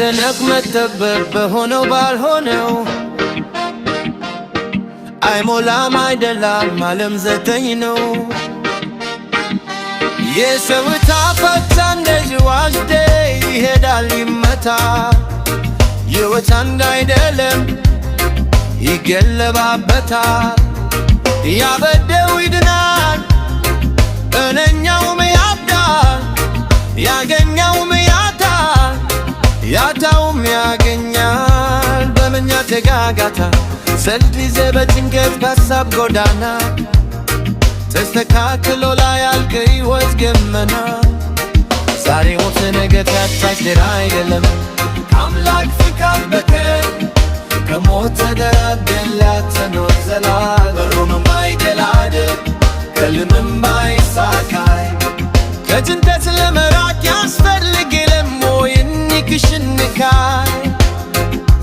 መጨነቅ መጠበብ በሆነው ባልሆነው አይሞላም አይደላም ዓለም ዘጠኝ ነው። የሰው ዕጣ ፈንታ እንደዚህ ዋዥዴ ይሄዳል ይመታ። ሕይወት አንድ አይደለም ይገለባበታል። ያበደው ይድናል እነኛውም ያብዳል። ያገኘውም ያጣል ያጣውም ያገኛል። በምኞት ጋጋታ ሰልፍ ይዘህ በጭንቀት በሀሳብ ጎዳና ተስተካክሎ ላያልቅ ሕይወት ገመና። ዛሬ ሞት ነገ ታች ሌላ አይደለም ከአምላክ ፍቃድ በቀር ከሞት ተደራድረን ላትኖር ዘላለም። በሮምም አይደላድል ከልምም አይሳካይ ከጭንቀት ለመራቅ ያስፈልግ የለም ወይ እንክሽንካይ።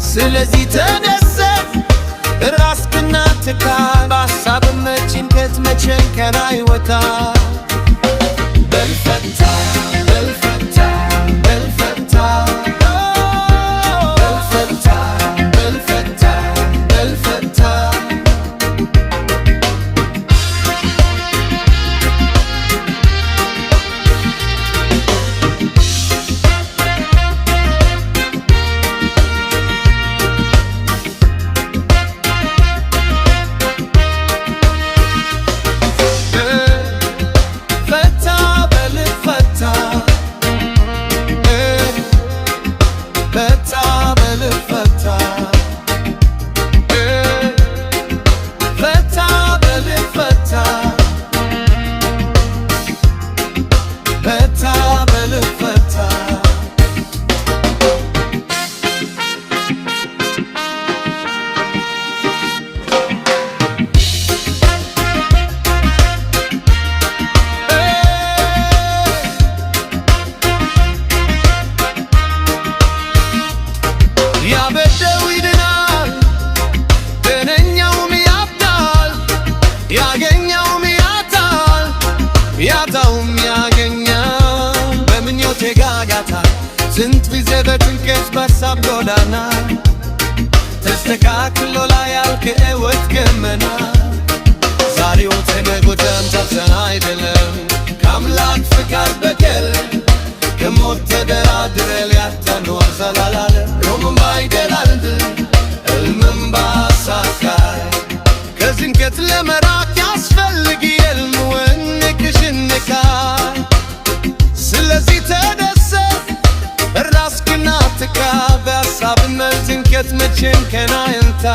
ስለዚህ ተደሰት ራስህን አትካድ በሀሳብ ጭንቀት መጨከን አይወጣም። በልፈታ በልፈታ በልፈታ በልፈታ በልፈታ በልፈታ ያበደው ይድናል እነኛውም ያብዳል። ያገኘውም ያጣል ያጣውም ያገኛል። በምኞት ጋጋታ ስንት ጊዜ በጭንቀት በሀሳብ ጎዳና ተስተካክሎ ላያልቅ ሕይወት ገመና። ዛሬው ተነጎዳም ታፍሰን አይደለም ከአምላክ ፍቃድ በቀር ከሞት ተደራድረን ላትኖር ዘላለም። ሮምም አይደላድል ሕልምም ባሳካይ ከጭንቀት ለመራቅ ያስፈልግ የለም ወይ እንክሽንካይ። ስለዚህ ተደሰት ራስህን አትካድ በሀሳብ ጭንቀት መጨከን አይንታ።